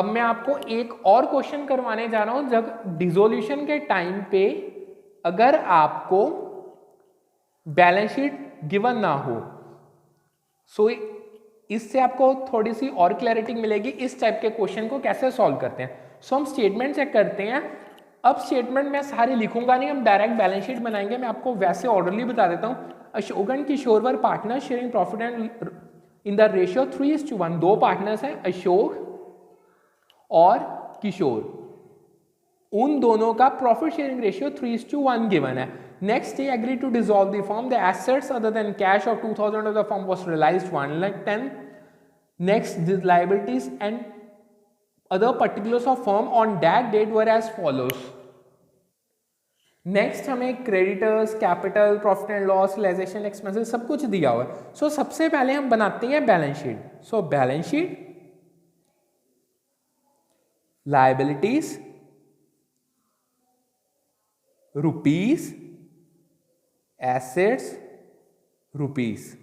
अब मैं आपको एक और क्वेश्चन करवाने जा रहा हूं, जब डिसोल्यूशन के टाइम पे अगर आपको बैलेंस शीट गिवन ना हो, सो इससे आपको थोड़ी सी और क्लैरिटी मिलेगी इस टाइप के क्वेश्चन को कैसे सॉल्व करते हैं। सो हम स्टेटमेंट चेक करते हैं। अब स्टेटमेंट मैं सारी लिखूंगा नहीं, हम डायरेक्ट बैलेंस शीट बनाएंगे। मैं आपको वैसे ऑर्डरली बता देता हूँ। Ashok and Kishore were partner sharing profit and in the ratio 3:1। दो पार्टनर्स हैं, अशोक और किशोर, उन दोनों का प्रॉफिट शेयरिंग रेशियो 3:1 गिवन है। Next they agree to dissolve the firm, the assets other than cash of 2000 of the firm was realized 1,10,000. Next, the liabilities and other particulars of firm on that date were as follows. Next हमें creditors, capital, profit and loss, realisation expenses सब कुछ दिया हुआ है। सो सबसे पहले हम बनाते हैं balance sheet. So balance sheet, liabilities rupees, assets rupees.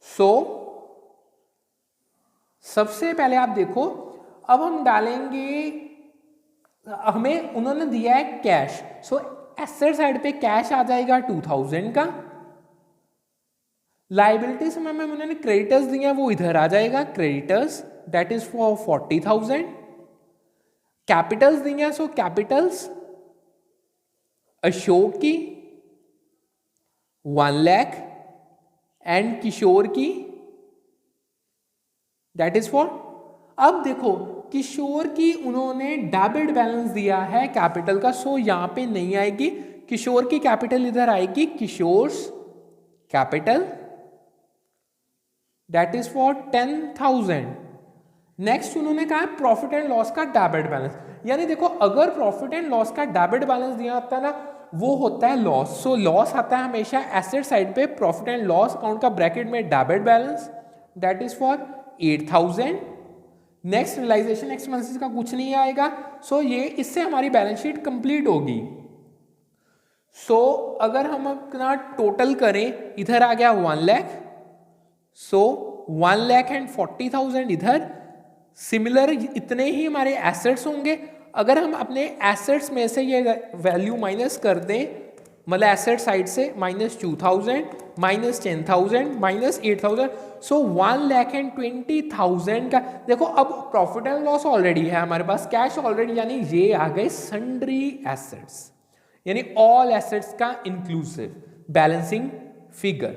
So सबसे पहले आप देखो, अब हम डालेंगे, हमें उन्होंने दिया है कैश। सो एसेट साइड पे कैश आ जाएगा 2000 का। लाइबिलिटीज में उन्होंने क्रेडिटर्स दिए हैं, वो इधर आ जाएगा, creditors that is for 40,000। Capitals दिए हैं, सो कैपिटल्स अशोक की 1 लाख एंड किशोर की दैट इज फॉर। अब देखो किशोर की उन्होंने डेबिट बैलेंस दिया है कैपिटल का, सो यहां पे नहीं आएगी। किशोर की कैपिटल इधर आएगी, Kishore's capital that is for 10,000। Next उन्होंने कहा प्रॉफिट एंड लॉस का डेबिट बैलेंस, यानी देखो अगर प्रॉफिट एंड लॉस का डेबिट बैलेंस दिया होता है ना, वो होता है लॉस। सो लॉस आता है हमेशा एसेट साइड पे, प्रॉफिट एंड लॉस अकाउंट का ब्रैकेट में debit balance that is for 8,000। Next realisation expenses का कुछ नहीं आएगा। सो ये इससे हमारी बैलेंस शीट कंप्लीट होगी। सो अगर हम अपना टोटल करें, इधर आ गया 1 लाख, सो 1 लाख एंड 40,000 इधर। सिमिलर इतने ही हमारे एसेट्स होंगे। अगर हम अपने एसेट्स में से ये वैल्यू माइनस कर दें, मतलब एसेट साइड से -2,000, -10,000, -8,000, सो 1,20,000 का। देखो अब प्रॉफिट एंड लॉस ऑलरेडी है हमारे पास, कैश ऑलरेडी, यानी ये आ गए सन्ड्री एसेट्स, यानी ऑल एसेट्स का इंक्लूसिव बैलेंसिंग फिगर।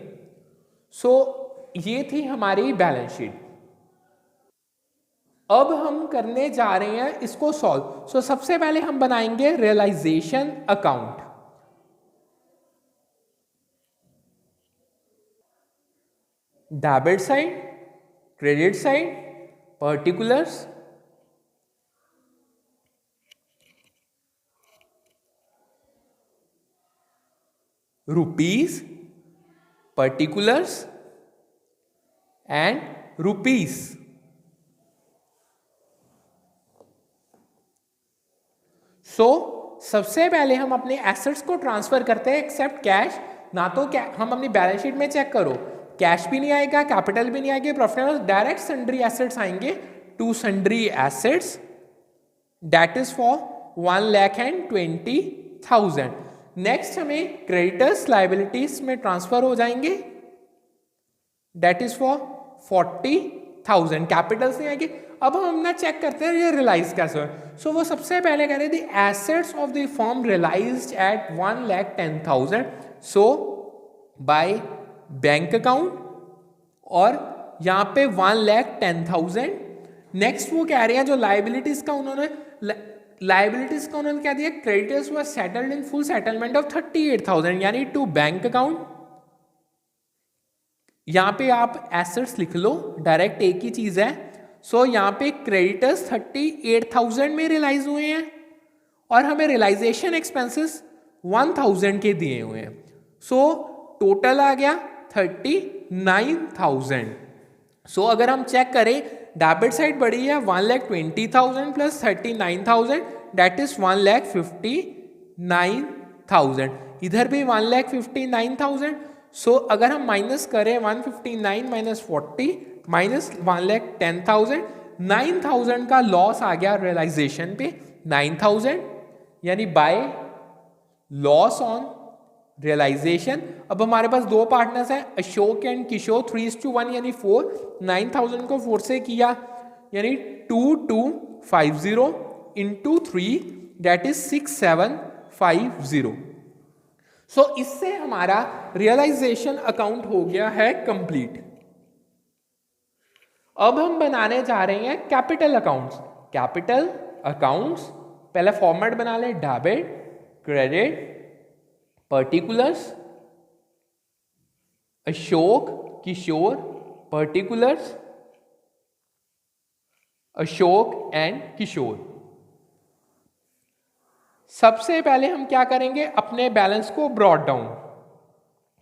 सो ये थी हमारी बैलेंस शीट। अब हम करने जा रहे हैं इसको सॉल्व। सो सबसे पहले हम बनाएंगे realisation account. Debit side, credit side, particulars, rupees, particulars and rupees. So सबसे पहले हम अपने एसेट्स को ट्रांसफर करते हैं एक्सेप्ट कैश। ना तो क्या हम अपनी बैलेंस शीट में चेक करो, कैश भी नहीं आएगा, कैपिटल भी नहीं आएगी, प्रॉफिट, डायरेक्ट सन्ड्री एसेट्स आएंगे to sundry assets that is for 1,20,000। Next हमें क्रेडिटर्स लाइबिलिटीज में ट्रांसफर हो जाएंगे दैट इज फॉर 40,000। कैपिटल्स नहीं आएगी। अब हम अपना चेक करते हैं ये रियलाइज कैसे हो। सो वो सबसे पहले कह रहे थे assets of the firm realised at 1,10,000 so by bank account, और यहाँ पे 1,10,000। नेक्स्ट वो कह रहे हैं जो लाइबिलिटीज का उन्होंने क्या दिया, creditors were settled in full settlement of 38,000 यानी टू बैंक अकाउंट। यहाँ पे आप एसेट्स लिख लो, डायरेक्ट एक ही चीज है। सो यहाँ पे क्रेडिटर्स 38,000 में रियलाइज हुए हैं और हमें रियलाइजेशन एक्सपेंसेस 1,000 के दिए हुए हैं। सो टोटल आ गया 39,000। सो अगर हम चेक करें, डेबिट साइड बढ़ी है 1,20,000 प्लस 39,000 दैट इज 1,59,000। इधर भी 1,59,000। सो अगर हम माइनस करें 159 - 40 माइनस 1,10,000, 9,000 का लॉस आ गया रियलाइजेशन पे, 9,000 यानी बाय लॉस ऑन रियलाइजेशन। अब हमारे पास दो पार्टनर्स हैं अशोक एंड किशोर, 3:1 यानी 4, 9,000 को 4 से किया यानी 2,250 इंटू 3 दैट इज 6,750। सो इससे हमारा रियलाइजेशन अकाउंट हो गया है कंप्लीट। अब हम बनाने जा रहे हैं कैपिटल अकाउंट्स। कैपिटल अकाउंट्स पहले फॉर्मेट बना ले, debit, credit, particulars, Ashok, Kishore, particulars, Ashok and Kishore. सबसे पहले हम क्या करेंगे, अपने बैलेंस को ब्रॉट डाउन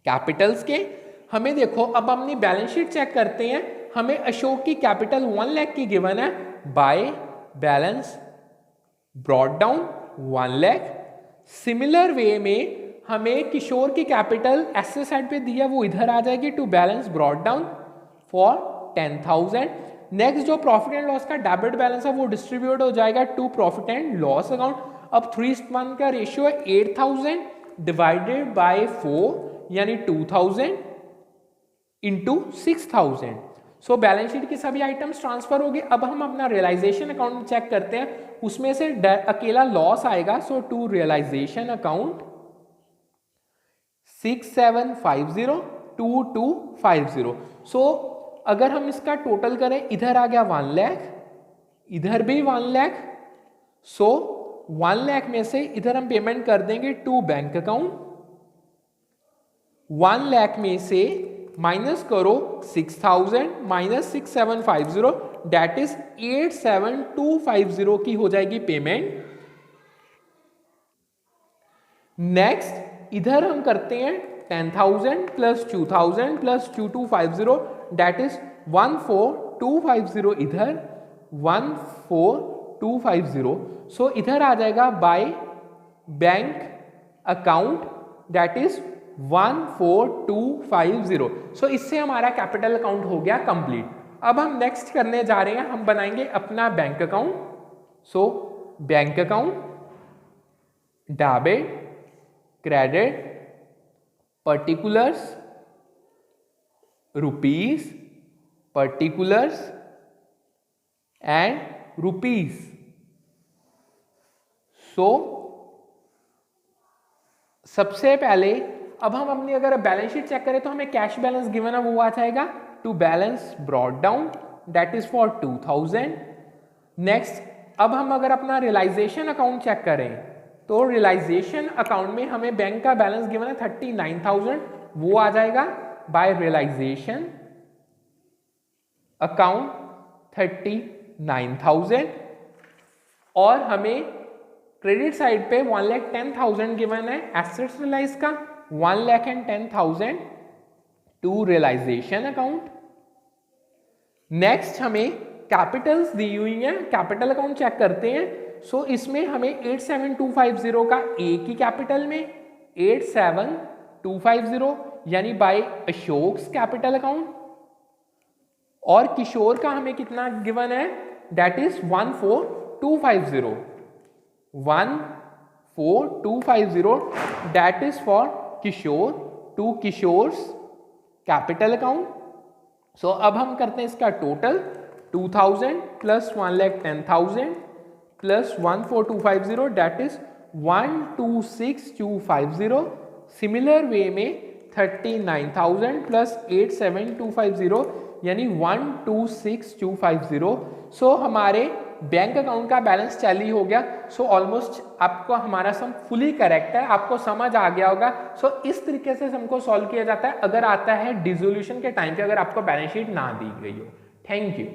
कैपिटल्स के। हमें देखो, अब अपनी बैलेंस शीट चेक करते हैं। हमें अशोक की कैपिटल 1 लाख की गिवन है, by balance brought down 1 lakh. Similar way में हमें किशोर की कैपिटल एसेट साइड पे दिया, वो इधर आ जाएगी to balance brought down for 10,000। Next जो प्रॉफिट एंड लॉस का डेबिट बैलेंस है वो डिस्ट्रीब्यूट हो जाएगा to profit and loss account. अब 3:1 का रेशियो है, 8,000 डिवाइडेड बाय 4 यानी 2,000 इंटू 6,000। सो बैलेंस शीट की सभी आइटम्स ट्रांसफर हो गए। अब हम अपना रियलाइजेशन अकाउंट चेक करते हैं, उसमें से अकेला लॉस आएगा। सो टू रियलाइजेशन अकाउंट 6,750 2,250। सो अगर हम इसका टोटल करें, इधर आ गया 1 लाख, इधर भी 1 लाख। सो 1 लाख में से इधर हम पेमेंट कर देंगे टू बैंक अकाउंट। 1 लाख में से माइनस करो 6,000 माइनस 6,750 दैट इज 8,7,250 की हो जाएगी पेमेंट। नेक्स्ट इधर हम करते हैं 10,000 प्लस 2,000 प्लस 2,250 दैट इज 14,250 इधर 14,250। सो इधर आ जाएगा bye bank account that is 14,250। सो इससे हमारा कैपिटल अकाउंट हो गया कंप्लीट। अब हम नेक्स्ट करने जा रहे हैं, हम बनाएंगे अपना bank account. So bank account, debit, credit, particulars, rupees, particulars and rupees. So सबसे पहले अब हम अपनी अगर बैलेंस शीट चेक करें तो हमें कैश बैलेंस गिवन है, वो आ जाएगा to balance brought down that is for 2,000। Next अब हम अगर अपना रियलाइजेशन अकाउंट चेक करें तो रियलाइजेशन अकाउंट में हमें बैंक का बैलेंस गिवन है 39,000, वो आ जाएगा बाय रियलाइजेशन अकाउंट 39,000। और हमें क्रेडिट साइड पे 1,10,000 गिवन है एसेट्स रियलाइज का, 1,10,000 टू रियलाइजेशन अकाउंट। नेक्स्ट हमें कैपिटल्स दी हुई है, कैपिटल अकाउंट चेक करते हैं। सो इसमें हमें 8,7,250 का ए की कैपिटल में 8,7,250 यानी बाय अशोक्स कैपिटल अकाउंट। और किशोर का हमें कितना गिवन है that is 14,250 14,250 that is for Kishore to Kishore's capital account. So अब हम करते हैं इसका total 2,000 plus 1,10,000 plus 14,250 that is 12,6,250। Similar way में 39,000 प्लस 8,7,250 यानी 12,6,250। सो हमारे बैंक अकाउंट का बैलेंस टैली हो गया। सो ऑलमोस्ट आपको हमारा सम फुली करेक्ट है, आपको समझ आ गया होगा। सो इस तरीके से सम को सॉल्व किया जाता है अगर आता है डिसोल्यूशन के टाइम पे, अगर आपको बैलेंस शीट ना दी गई हो। Thank you.